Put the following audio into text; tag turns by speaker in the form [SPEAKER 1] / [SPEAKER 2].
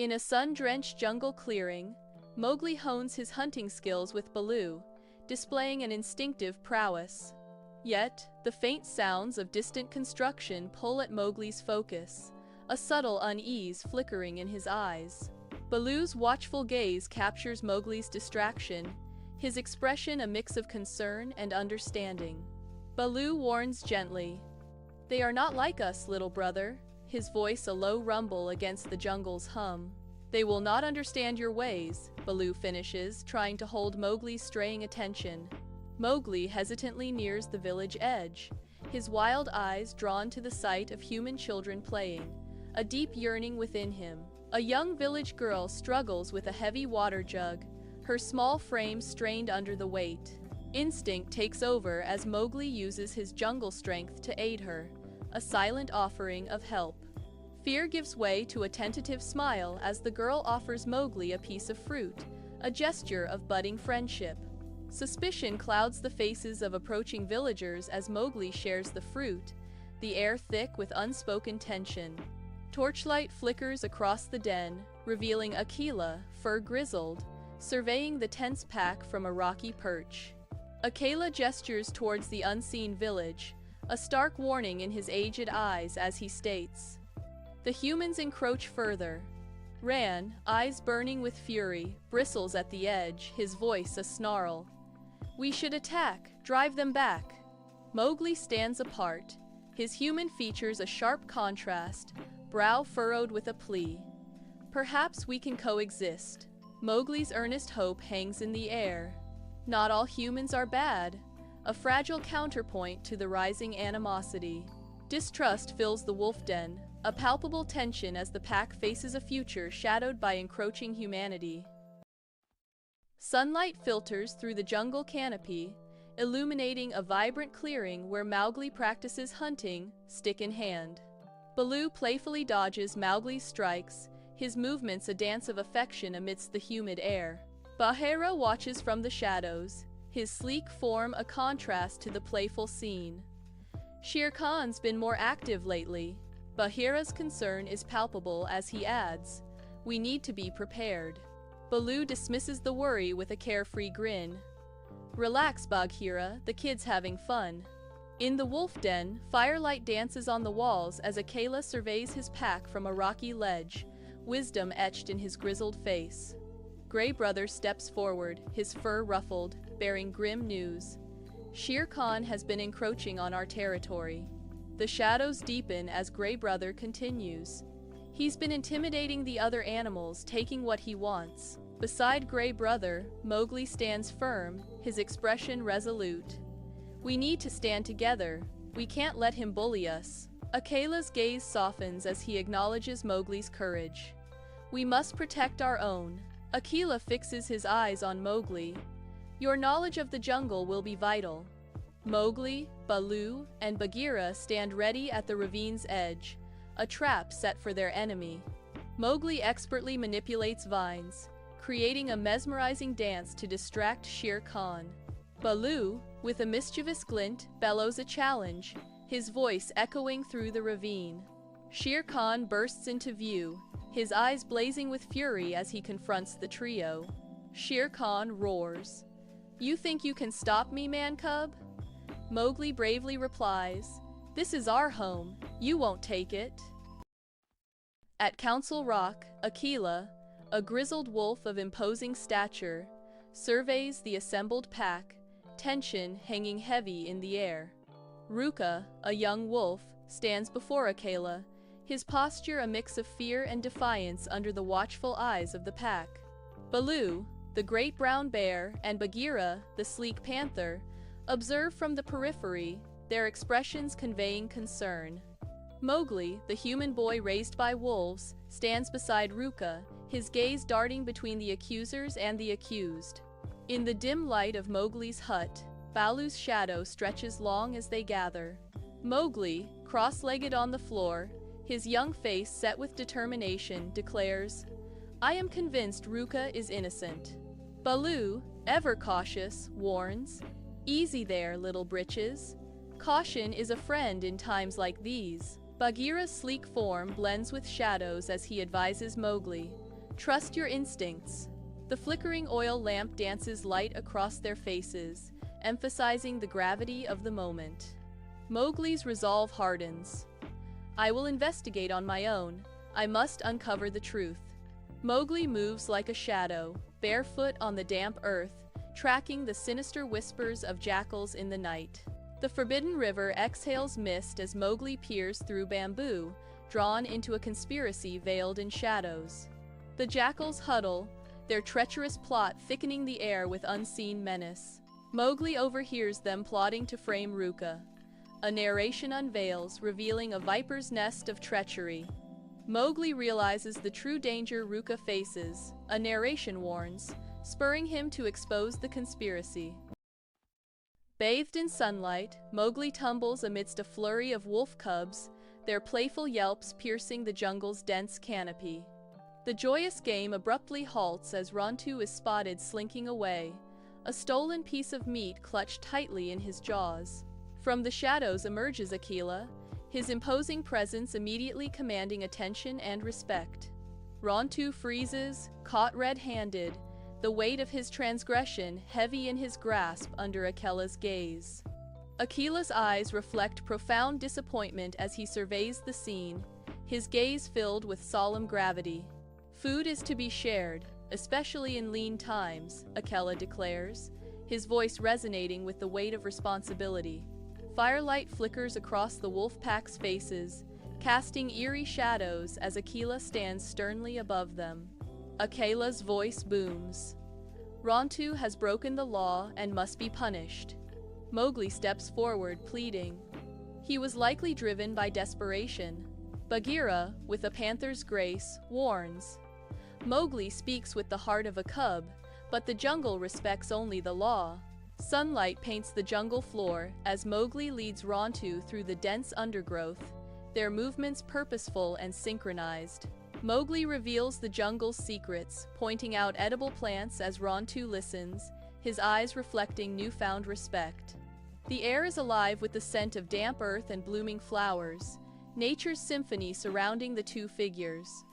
[SPEAKER 1] In a sun-drenched jungle clearing, Mowgli hones his hunting skills with Baloo, displaying an instinctive prowess. Yet, the faint sounds of distant construction pull at Mowgli's focus, a subtle unease flickering in his eyes. Baloo's watchful gaze captures Mowgli's distraction, his expression a mix of concern and understanding. Baloo warns gently, "They are not like us, little brother," his voice a low rumble against the jungle's hum. "They will not understand your ways," Baloo finishes, trying to hold Mowgli's straying attention. Mowgli hesitantly nears the village edge, his wild eyes drawn to the sight of human children playing, a deep yearning within him. A young village girl struggles with a heavy water jug, her small frame strained under the weight. Instinct takes over as Mowgli uses his jungle strength to aid her, a silent offering of help. Fear gives way to a tentative smile as the girl offers Mowgli a piece of fruit, a gesture of budding friendship. Suspicion clouds the faces of approaching villagers as Mowgli shares the fruit, the air thick with unspoken tension. Torchlight flickers across the den, revealing Akela, fur-grizzled, surveying the tense pack from a rocky perch. Akela gestures towards the unseen village, a stark warning in his aged eyes as he states. The humans encroach further. Ran, eyes burning with fury, bristles at the edge, his voice a snarl. "We should attack, drive them back." Mowgli stands apart, his human features a sharp contrast, brow furrowed with a plea. "Perhaps we can coexist." Mowgli's earnest hope hangs in the air. Not all humans are bad, a fragile counterpoint to the rising animosity. Distrust fills the wolf den, a palpable tension as the pack faces a future shadowed by encroaching humanity. Sunlight filters through the jungle canopy, illuminating a vibrant clearing where Mowgli practices hunting, stick in hand. Baloo playfully dodges Mowgli's strikes, his movements a dance of affection amidst the humid air. Bagheera watches from the shadows, his sleek form a contrast to the playful scene. Shere Khan's been more active lately. Bagheera's concern is palpable as he adds, "We need to be prepared." Baloo dismisses the worry with a carefree grin. "Relax, Bagheera, the kid's having fun." In the wolf den, firelight dances on the walls as Akela surveys his pack from a rocky ledge, wisdom etched in his grizzled face. Grey Brother steps forward, his fur ruffled, bearing grim news. "Shere Khan has been encroaching on our territory." The shadows deepen as Grey Brother continues. "He's been intimidating the other animals, taking what he wants." Beside Grey Brother, Mowgli stands firm, his expression resolute. "We need to stand together. We can't let him bully us." Akela's gaze softens as he acknowledges Mowgli's courage. "We must protect our own." Akela fixes his eyes on Mowgli. "Your knowledge of the jungle will be vital." Mowgli, Baloo, and Bagheera stand ready at the ravine's edge, a trap set for their enemy. Mowgli expertly manipulates vines, creating a mesmerizing dance to distract Shere Khan. Baloo, with a mischievous glint, bellows a challenge, his voice echoing through the ravine. Shere Khan bursts into view, his eyes blazing with fury as he confronts the trio. Shere Khan roars, "You think you can stop me, man-cub?" Mowgli bravely replies, "This is our home, you won't take it." At Council Rock, Akela, a grizzled wolf of imposing stature, surveys the assembled pack, tension hanging heavy in the air. Ruka, a young wolf, stands before Akela, his posture a mix of fear and defiance under the watchful eyes of the pack. Baloo, the great brown bear, and Bagheera, the sleek panther, observe from the periphery, their expressions conveying concern. Mowgli, the human boy raised by wolves, stands beside Ruka, his gaze darting between the accusers and the accused. In the dim light of Mowgli's hut, Baloo's shadow stretches long as they gather. Mowgli, cross-legged on the floor, his young face set with determination, declares, "I am convinced Ruka is innocent." Baloo, ever cautious, warns, "Easy there, little britches. Caution is a friend in times like these." Bagheera's sleek form blends with shadows as he advises Mowgli, Trust your instincts. The flickering oil lamp dances light across their faces, emphasizing the gravity of the moment. Mowgli's resolve hardens. I will investigate on my own. I must uncover the truth. Mowgli moves like a shadow, barefoot on the damp earth, tracking the sinister whispers of jackals in the night. The forbidden river exhales mist as Mowgli peers through bamboo, drawn into a conspiracy veiled in shadows. The jackals huddle, their treacherous plot thickening the air with unseen menace. Mowgli overhears them plotting to frame Ruka. A narration unveils, revealing a viper's nest of treachery. Mowgli realizes the true danger Ruka faces, a narration warns, spurring him to expose the conspiracy. Bathed in sunlight, Mowgli tumbles amidst a flurry of wolf cubs, their playful yelps piercing the jungle's dense canopy. The joyous game abruptly halts as Rontu is spotted slinking away, a stolen piece of meat clutched tightly in his jaws. From the shadows emerges Akela, his imposing presence immediately commanding attention and respect. Rontu freezes, caught red-handed, the weight of his transgression heavy in his grasp under Akela's gaze. Akela's eyes reflect profound disappointment as he surveys the scene, his gaze filled with solemn gravity. Food is to be shared, especially in lean times, Akela declares, his voice resonating with the weight of responsibility. Firelight flickers across the wolf pack's faces, casting eerie shadows as Akela stands sternly above them. Akela's voice booms. Rontu has broken the law and must be punished. Mowgli steps forward, pleading. He was likely driven by desperation. Bagheera, with a panther's grace, warns. Mowgli speaks with the heart of a cub, but the jungle respects only the law. Sunlight paints the jungle floor as Mowgli leads Rontu through the dense undergrowth, their movements purposeful and synchronized. Mowgli reveals the jungle's secrets, pointing out edible plants as Rontu listens, his eyes reflecting newfound respect. The air is alive with the scent of damp earth and blooming flowers, nature's symphony surrounding the two figures.